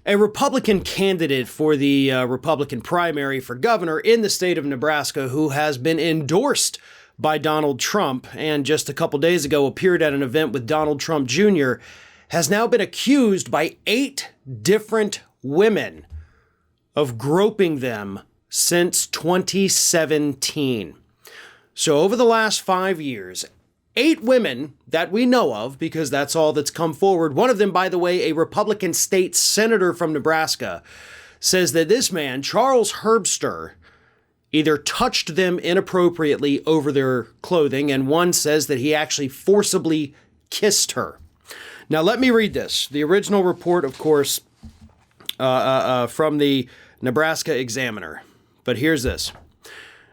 A Republican candidate for the Republican primary for governor in the state of Nebraska who has been endorsed by Donald Trump and just a couple days ago appeared at an event with Donald Trump Jr. has now been accused by 8 different women of groping them since 2017. So over the last 5 years, 8 women that we know of, because that's all that's come forward. One of them, by the way, a Republican state senator from Nebraska, says that this man, Charles Herbster, either touched them inappropriately over their clothing, and one says that he actually forcibly kissed her. Now, let me read this. The original report, of course, from the Nebraska Examiner. But here's this.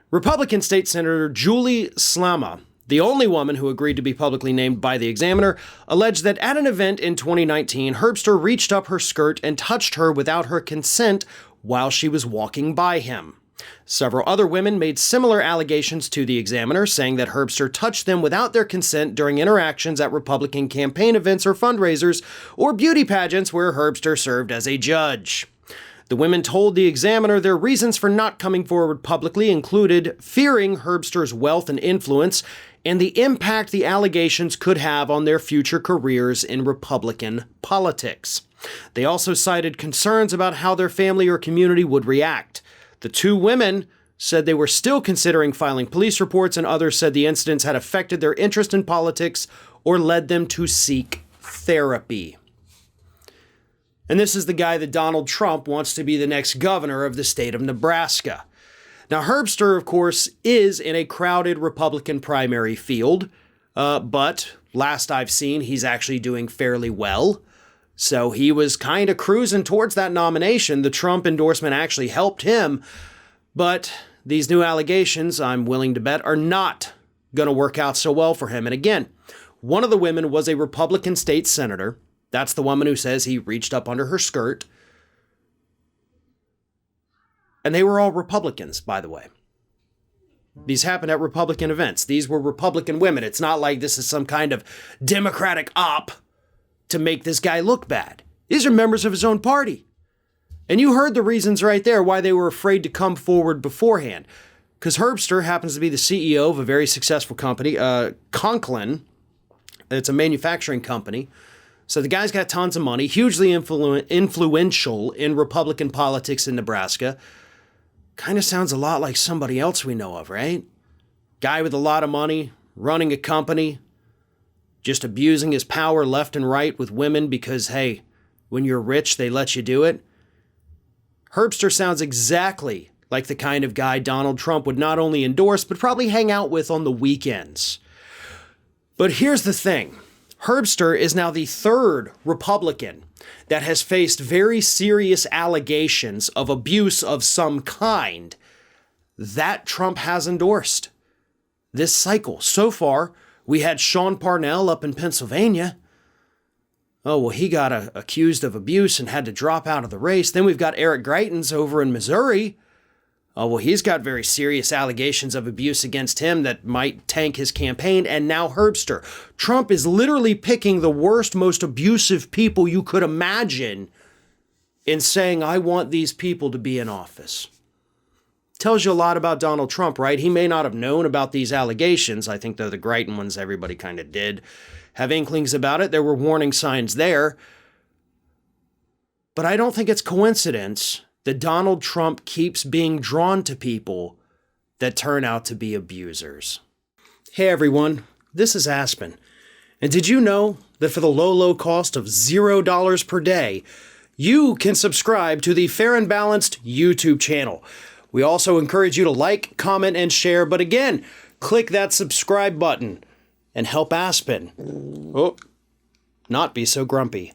Republican State Senator Julie Salma, the only woman who agreed to be publicly named by the Examiner, alleged that at an event in 2019, Herbster reached up her skirt and touched her without her consent while she was walking by him. Several other women made similar allegations to the Examiner, saying that Herbster touched them without their consent during interactions at Republican campaign events or fundraisers or beauty pageants where Herbster served as a judge. The women told the Examiner their reasons for not coming forward publicly included fearing Herbster's wealth and influence and the impact the allegations could have on their future careers in Republican politics. They also cited concerns about how their family or community would react. The 2 women said they were still considering filing police reports, and others said the incidents had affected their interest in politics or led them to seek therapy. And this is the guy that Donald Trump wants to be the next governor of the state of Nebraska. Now, Herbster, of course, is in a crowded Republican primary field, but last I've seen, he's actually doing fairly well. So he was kind of cruising towards that nomination. The Trump endorsement actually helped him, but these new allegations, I'm willing to bet, are not going to work out so well for him. And again, one of the women was a Republican state senator. That's the woman who says he reached up under her skirt. And they were all Republicans, by the way. These happened at Republican events. These were Republican women. It's not like this is some kind of Democratic op to make this guy look bad. These are members of his own party. And you heard the reasons right there why they were afraid to come forward beforehand. Because Herbster happens to be the CEO of a very successful company, Conklin. It's a manufacturing company. So the guy's got tons of money, hugely influential in Republican politics in Nebraska. Kind of sounds a lot like somebody else we know of, right? Guy with a lot of money, running a company, just abusing his power left and right with women because, hey, when you're rich, they let you do it. Herbster sounds exactly like the kind of guy Donald Trump would not only endorse, but probably hang out with on the weekends. But here's the thing. Herbster is now the 3rd Republican that has faced very serious allegations of abuse of some kind that Trump has endorsed this cycle. So far, we had Sean Parnell up in Pennsylvania. Oh, well, he got accused of abuse and had to drop out of the race. Then we've got Eric Greitens over in Missouri. Oh, well, he's got very serious allegations of abuse against him that might tank his campaign. And now Herbster. Trump is literally picking the worst, most abusive people you could imagine in saying, I want these people to be in office. Tells you a lot about Donald Trump, right? He may not have known about these allegations. I think the Greitens ones, everybody kind of did have inklings about it. There were warning signs there. But I don't think it's coincidence that Donald Trump keeps being drawn to people that turn out to be abusers. Hey everyone, this is Aspen. And did you know that for the low cost of $0 per day, you can subscribe to the Fair and Balanced YouTube channel? We also encourage you to like, comment, and share. But again, click that subscribe button and help Aspen not be so grumpy.